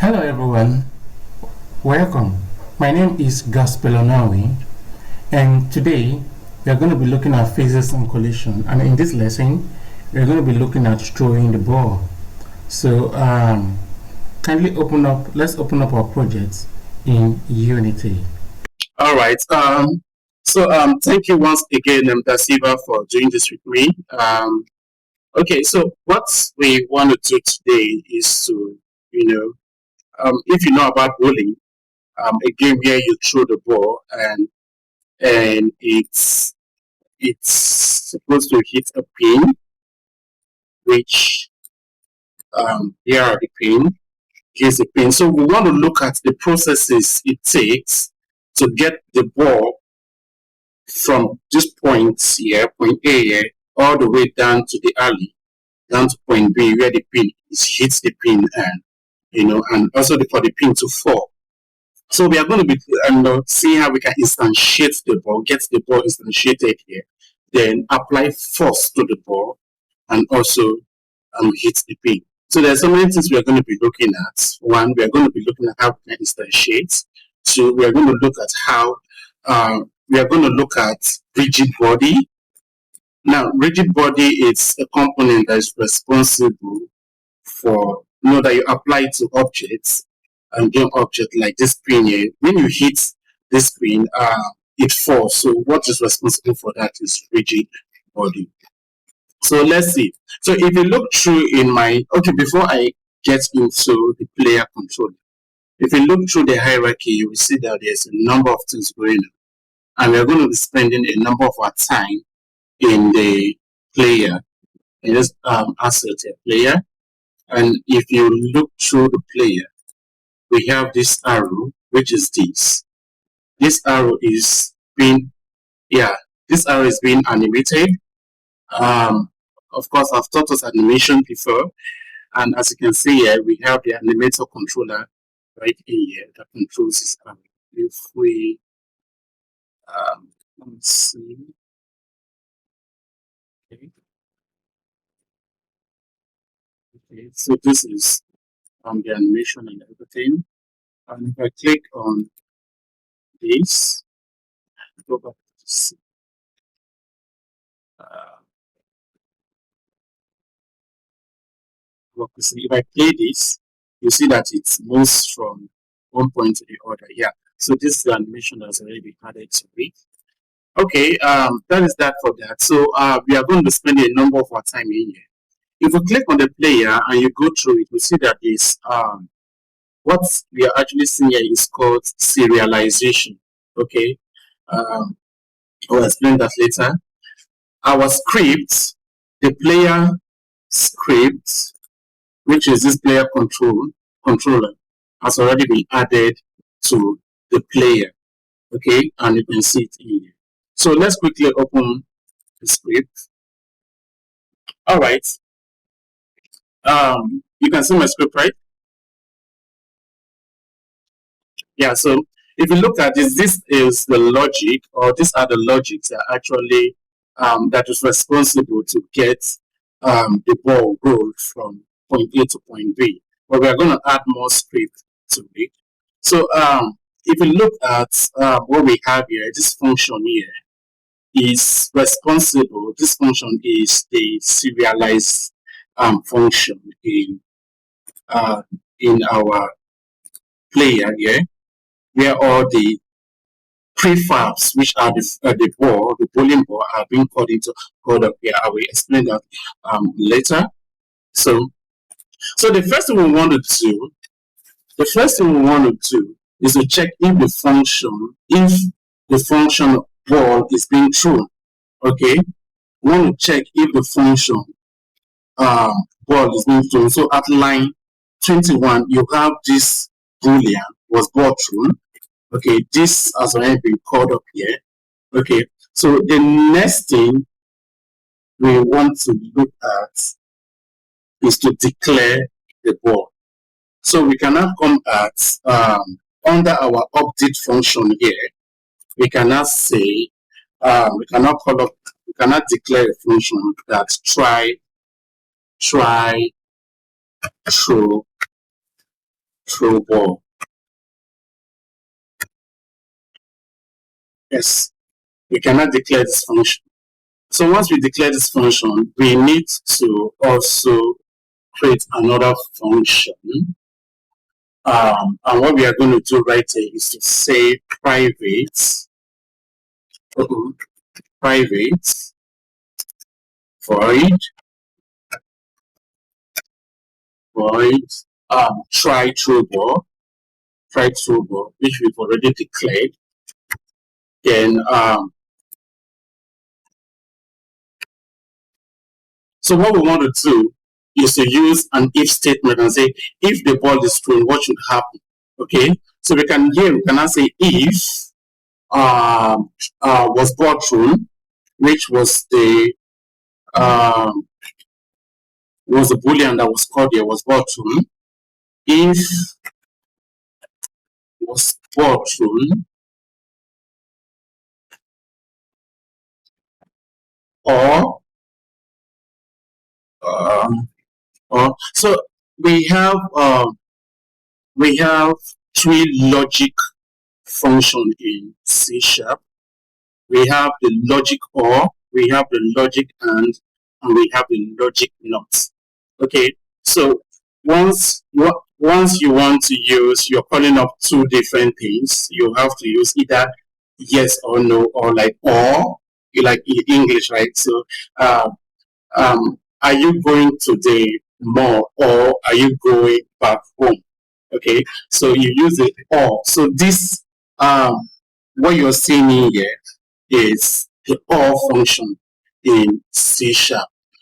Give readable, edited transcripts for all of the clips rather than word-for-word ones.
Hello everyone, welcome. My name is Gaspar Onawi, and today we are going to be looking at physics and collision. And in this lesson, we are going to be looking at throwing the ball. So kindly let's open up our project in Unity. All right. Thank you once again, Dasiva, for doing this with me. Okay, so what we want to do today is to, if you know about bowling, a game where you throw the ball and it's supposed to hit a pin, which here are the pin. Here's the pin. So we want to look at the processes it takes to get the ball from this point here, point A here, all the way down to the alley, down to point B, where the pin hits the pin, and also for the pin to fall. So we are going to be seeing how we can instantiate the ball, get the ball instantiated here, then apply force to the ball, and also hit the pin. So there's so many things we are going to be looking at. One, we are going to be looking at how we can instantiate. Two, we are going to look at how we are going to look at rigid body. Now, rigid body is a component that is responsible for, that you apply to objects, and an object like this pin here. When you hit this pin, it falls. So what is responsible for that is rigid body. So let's see. So if you look through before I get into the player controller, if you look through the hierarchy, you will see that there's a number of things going on. And we're going to be spending a number of our time in the player, in this asset player. And if you look through the player, we have this arrow, which is this. This arrow is being animated. Of course, I've taught us animation before. And as you can see here, we have the animator controller right in here that controls this arrow. If we let me see. Okay, so this is the animation and everything. And if I click on this, go back to see. If I play this, you see that it moves from one point to the other. Yeah. So this is the animation that's already been added to it. Okay, that is that for that. So we are going to spend a number of our time in here. If you click on the player and you go through it, you see that this what we are actually seeing here is called serialization. Okay, I'll explain that later. Our script, the player script, which is this player controller, has already been added to the player. Okay, and you can see it in here. So let's quickly open the script. All right. You can see my script, right? Yeah, so if you look at this is the logic, or these are the logics that actually that is responsible to get the ball rolled from point A to point B. But we are going to add more script to it. So if you look at what we have here, this function here is responsible. This function is the serialized function in our player here, where all the prefabs, which are the bowling ball, are being called up here. I will explain that later. So the first thing we want to do, is to check if the function ball is being thrown. Okay, we want to check if the function ball is being thrown. So at line 21, you have this boolean was ball thrown. Okay, this has already been called up here. Okay, so the next thing we want to look at is to declare the ball. So we can now come at under our update function here. We cannot say we cannot declare a function that try throw true ball. Yes, we cannot declare this function. So once we declare this function, we need to also create another function. And what we are going to do right here is to say private void try true ball, which we've already declared. Then so what we want to do is to use an if statement and say if the ball is thrown, what should happen? Okay, so we can now say if was ball thrown, which was the boolean that was called here, was ball thrown. If was ball thrown, or so we have three logic function in C#. We have the logic or, we have the logic and we have the logic not. Okay, so once you want to use, you're calling up two different things, you have to use either yes or no, or like or, like in English, right? So are you going to the mall or are you going back home? Okay, so you use it or. So this what you're seeing here is the or function in C#.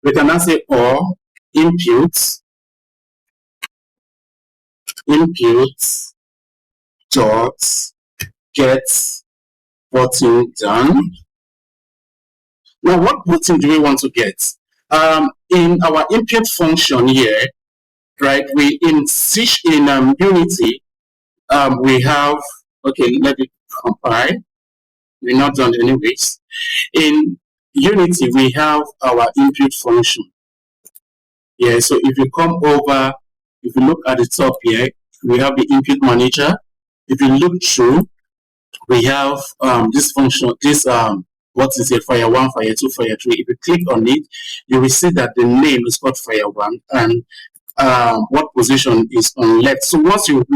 We can now say or inputs dot get button done. Now, what button do we want to get? In our input function here, right? We in Unity, we have, okay, let me compile. We're not done anyways. In Unity, we have our input function. Yeah, so if you come over, if you look at the top here, we have the input manager. If you look through, we have this function, this what is it, fire 1, fire 2, fire 3. If you click on it, you will see that the name is called fire 1 and what position is on left. So once you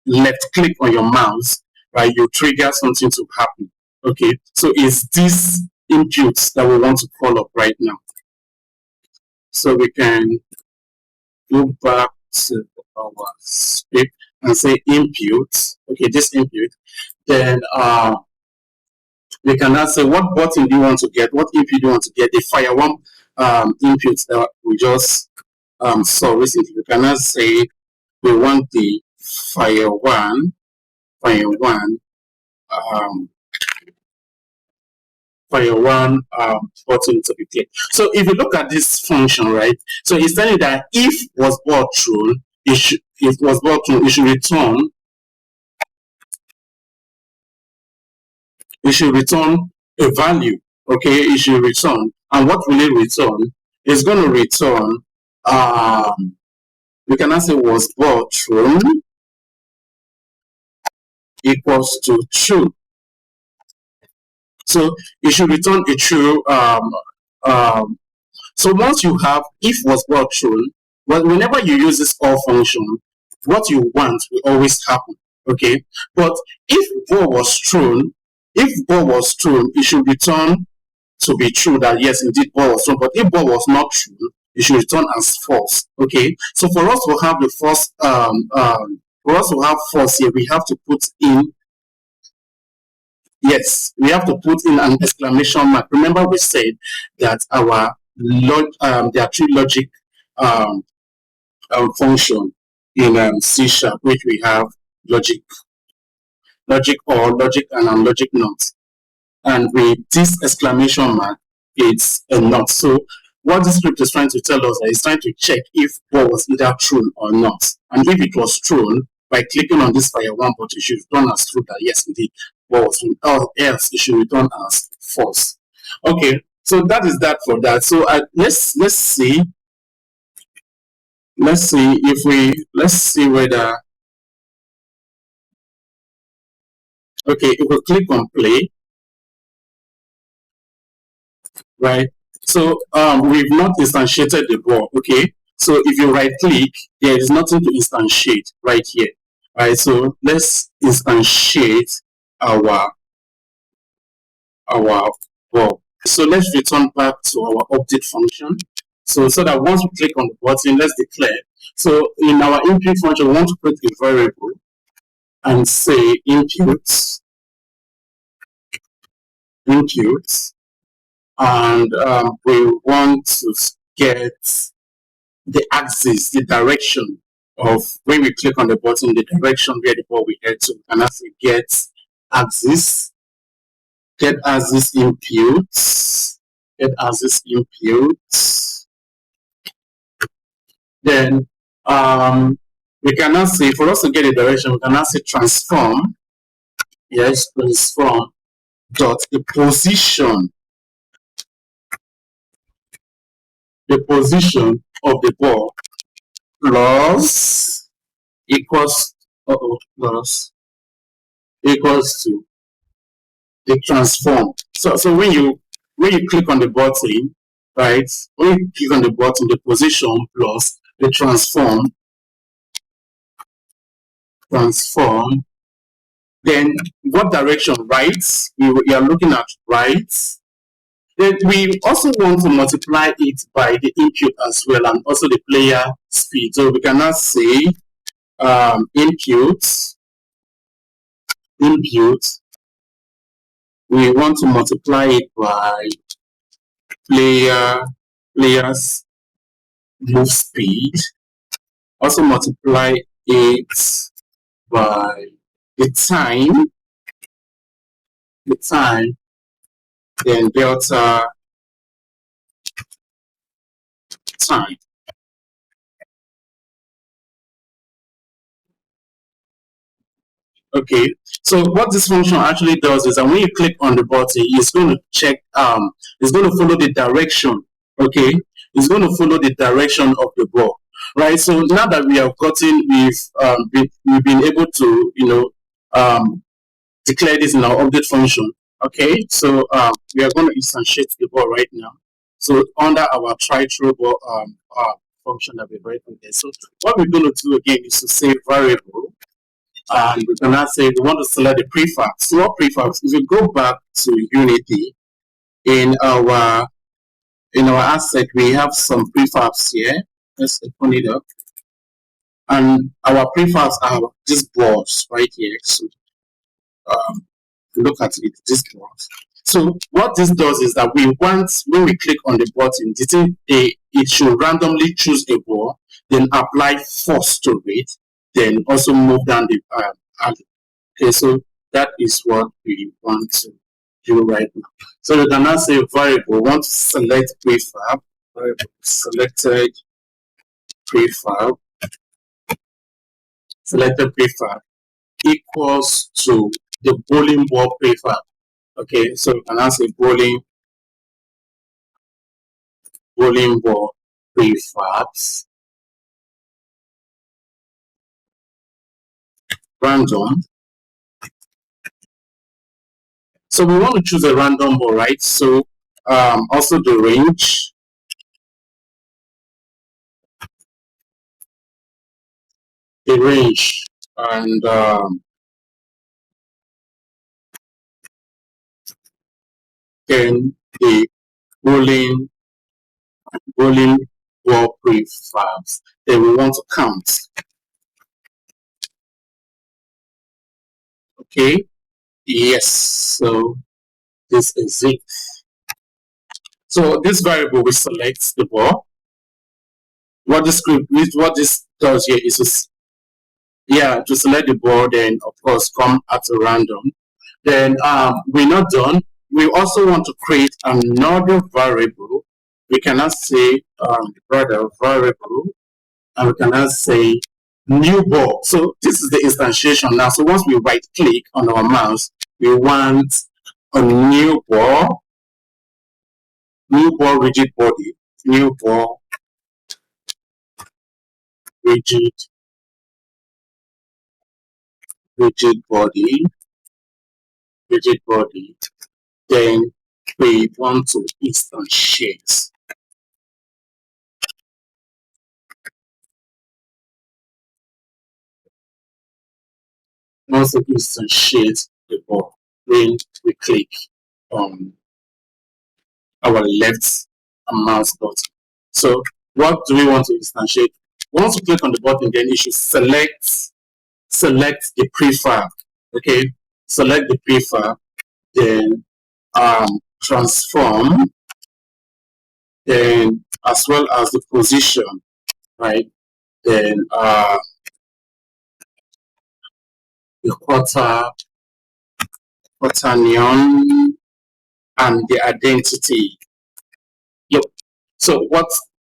left click on your mouse, right, you trigger something to happen. Okay, so it's this inputs that we want to call up right now. So we can go back to our script and say input. Okay, this input. Then we can now say what button do you want to get, what input do you want to get, the fire 1 inputs that we just saw recently. We can now say we want the fire 1 button to be clicked. So if you look at this function, right, so it's telling that if was ball thrown, it should return a value. Okay, it should return, and what will it return? It's going to return we can now say was ball thrown equals to true. So it should return a true. So once you have if was ball thrown, well, whenever you use this or function, what you want will always happen. Okay, but if ball was thrown, it should return to be true that yes, indeed ball was thrown. But if ball was not true, it should return as false. Okay, so for us to have the first false here, we have to put in, yes, we have to put in an exclamation mark. Remember, we said that our there are three logic function in C#, which we have logic or, logic and logic not. And with this exclamation mark, it's a not. So what this script is trying to tell us is trying to check if ball was either true or not. And if it was true, by clicking on this fire 1 button, it should return as true that yes, indeed ball was true, or else it should return as false. Okay, so that is that for that. So let's see whether Okay, if we click on play, right? So we've not instantiated the ball. Okay, so if you right click, there is nothing to instantiate right here. Right, so let's instantiate our ball. So let's return back to our update function. So that once we click on the button, let's declare. So in our input function, we want to create a variable and say input, and we want to get the axis, the direction of when we click on the button, the direction where the ball will head to. And as we get axis inputs, then we cannot say, for us to get a direction, we cannot say transform, yes, transform dot the position of the ball plus equals equals to the transform. So when you click on the button, right? When you click on the button, the position plus the transform, then what direction? Right? We are looking at right. Then we also want to multiply it by the input as well, and also the player speed. So we cannot say input. We want to multiply it by players move speed. Also multiply it by the time, then delta time. Okay, so what this function actually does is that when you click on the button, it's going to check, it's going to follow the direction. Okay, it's going to follow the direction of the ball, right? So now that we have gotten, we've been able to, declare this in our update function. Okay, so we are going to instantiate the ball right now. So under our try throw ball function that we've written there. So what we're going to do again is to say variable, and we can now say we want to select the prefab. So what prefabs? If we go back to Unity in our asset, we have some prefabs here. Let's open it up, and our prefabs are these balls right here. So look at it, this box. So what this does is that we want, when we click on the button, it should randomly choose a ball, then apply force to it, then also move down the alley. Okay, so that is what we want to do right now. So we can now say variable, want to select prefab, variable selected prefab, equals to the bowling ball prefab. Okay, so we can now say bowling ball prefabs random. So we want to choose a random ball, right? So also the range, and then the bowling ball prefabs. Then we want to count. Okay, yes, so this is it. So this variable, we select the ball. What this does here is to select the ball, then of course come at a random. Then we're not done. We also want to create another variable. We cannot say variable, and we cannot say new ball. So this is the instantiation now. So once we right click on our mouse, we want a new ball rigid body, new ball rigid body, rigid body, then we want to instantiate. Once we instantiate the ball, then we click on our left mouse button. So what do we want to instantiate? Once you click on the button, then you should select the prefab. Okay, select the prefab, then transform, then as well as the position, right? Then the quaternion and the identity. Yep. So what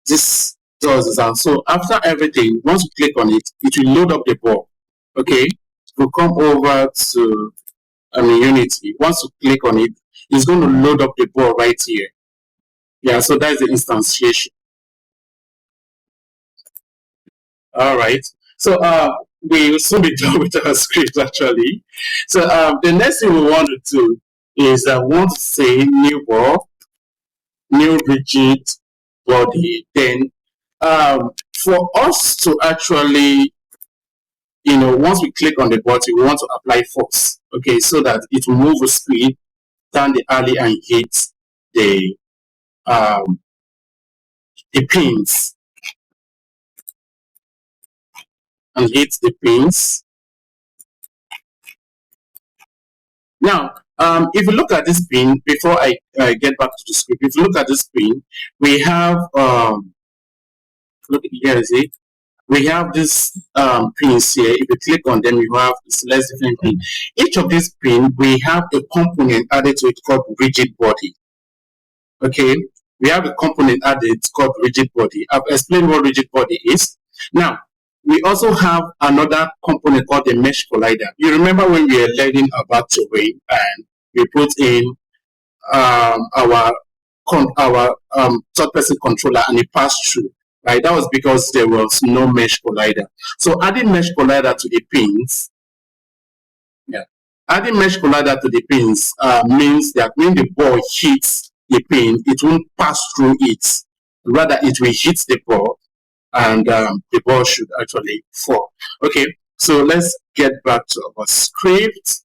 this does is that, so after everything, once you click on it, it will load up the ball. Okay, we'll come over to Unity. Once you click on it, it's going to load up the ball right here. Yeah, so that's the instantiation. All right. So we will soon be done with our script actually. So the next thing we want to do is I want to say new ball, new rigid body. Then for us to actually, once we click on the body, we want to apply force. Okay, so that it will move with speed down the alley and hit the pins. And hit the pins. Now, if you look at this pin, before I get back to the script, if you look at this pin, we have, look here, see, we have this pins here. If you click on them, you have select different pin. Each of these pins, we have a component added to it called rigid body. Okay, we have a component added called rigid body. I've explained what rigid body is. Now, we also have another component called the mesh collider. You remember when we were learning about terrain and we put in our third-person controller and it passed through, right? That was because there was no mesh collider. So adding mesh collider to the pins, adding mesh collider to the pins means that when the ball hits the pin, it won't pass through it. Rather, it will hit the ball and the ball should actually fall. Okay, so let's get back to our script.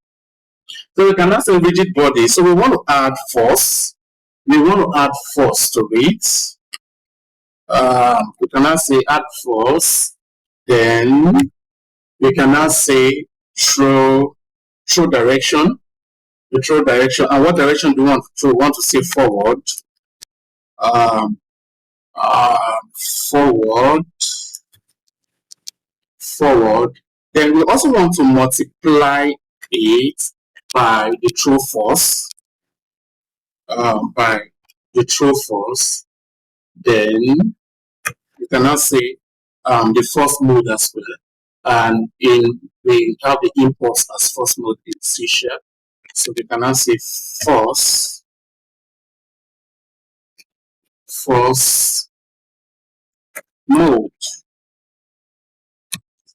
So we can now say rigid body. So we want to add force. We want to add force to it. We can now say add force. Then we can now say throw direction. The throw direction. And what direction do we want to throw? We want to say forward. Forward. Then we also want to multiply it by the throw force. Then you can now say the force mode as well. And we have the impulse as force mode in C#. So we can now say force mode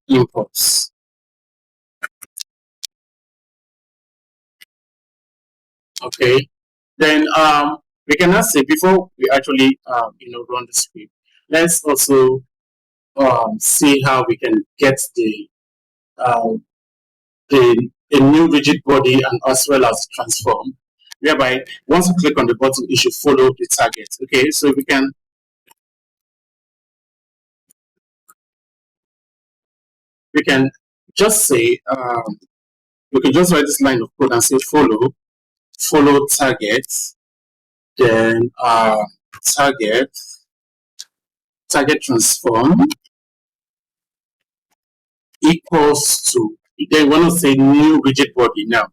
impulse. Okay, then we can now say, before we actually run the script, let's also see how we can get a new rigid body and as well as transform, whereby once you click on the button, it should follow the target. Okay, so we can just say we can just write this line of code and say follow target, then target transform equals to, then we want to say new rigid body. Now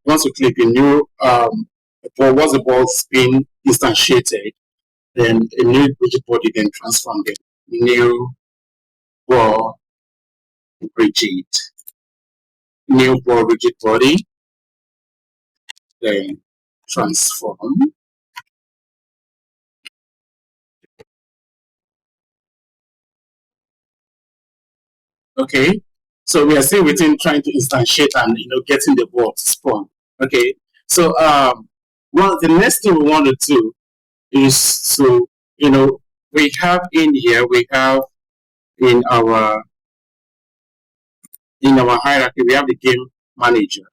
once we click a new once the ball's been instantiated, then a new rigid body then transform the new ball rigid body, then transform. Okay, so we are still within trying to instantiate and getting the ball to spawn. Okay, so well, the next thing we want to do is to, we have in here, we have in our hierarchy, we have the game manager.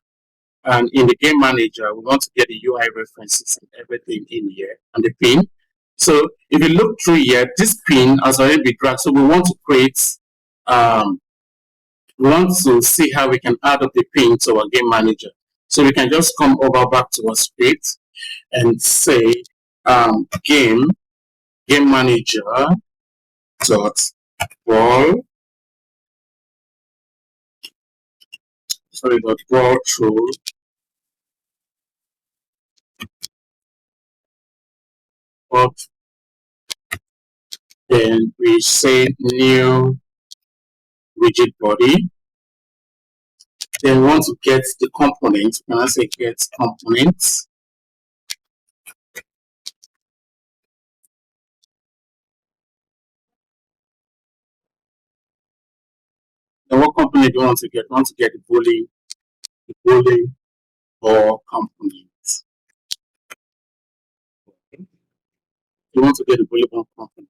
And in the game manager, we want to get the UI references and everything in here and the pin. So if you look through here, this pin has already been dragged. So we want to create, we want to see how we can add up the pin to our game manager. So we can just come over back to our script and say game manager dot ball, dot ball through up. Then we say new rigid body. Then we want to get the component. When I say get components, then what component do you want to get? You want to get the bowling ball component. You want to get the bowling ball component.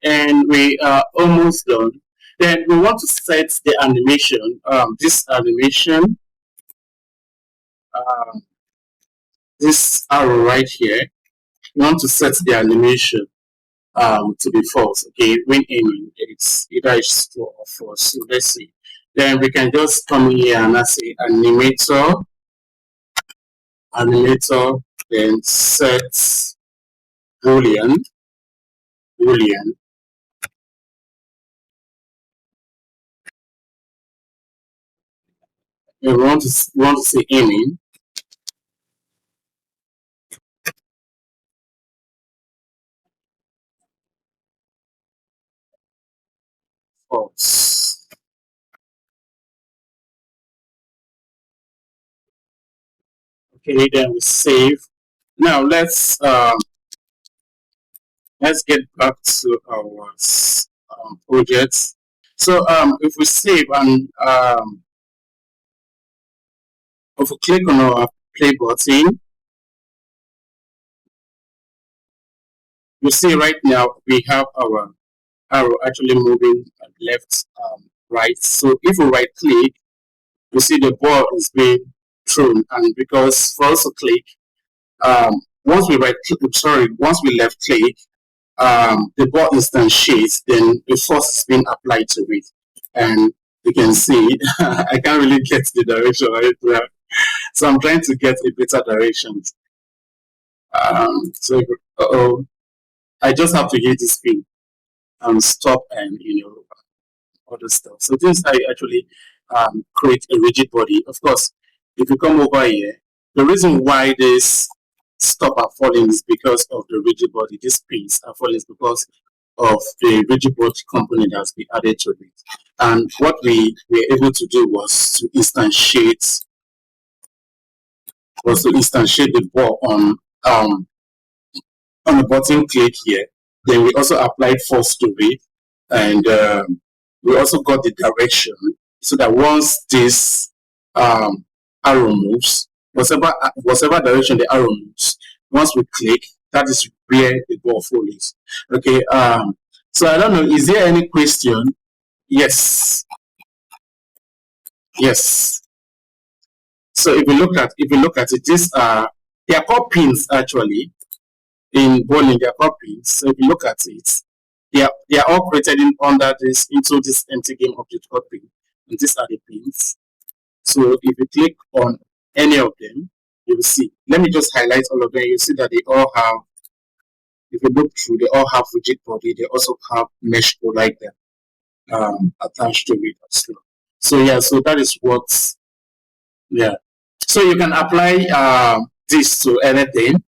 And we are almost done. Then we want to set the animation. This animation, this arrow right here, we want to set the animation to be false. Okay, when aiming, it's either it's true or false. So let's see. Then we can just come here and I say animator, then set boolean. We want to say aiming. False. Okay, then we save. Now let's get back to our projects. So if we save and if we click on our play button, you see right now we have our arrow actually moving left, right. So if we right click, you see the ball is being thrown, and because for us to click, once we left click, the ball instantiates, then the force is being applied to it, and you can see I can't really get the direction right there, so I'm trying to get a better direction. So I just have to hit this pin and stop and other stuff. So this is how you actually create a rigid body. Of course, if you come over here, the reason why this stop are falling is because of the rigid body. These pins are falling because of the rigid body component that has been added to it. And what we were able to do was to instantiate the ball on the button click here. Then we also applied force to it, and we also got the direction, so that once this arrow moves, whatever direction the arrow moves, once we click, that is where the ball follows. Okay. So I don't know. Is there any question? Yes. Yes. So if you look at it, these they are called pins actually. In bowling, they are called pins. So if you look at it, they are all created into this empty game object called pin. And these are the pins. So if you click on any of them, you will see. Let me just highlight all of them. You see that they all have, if you look through, they all have rigid body. They also have mesh ball like that attached to it as well. So yeah, so that is what, yeah. So you can apply this to anything.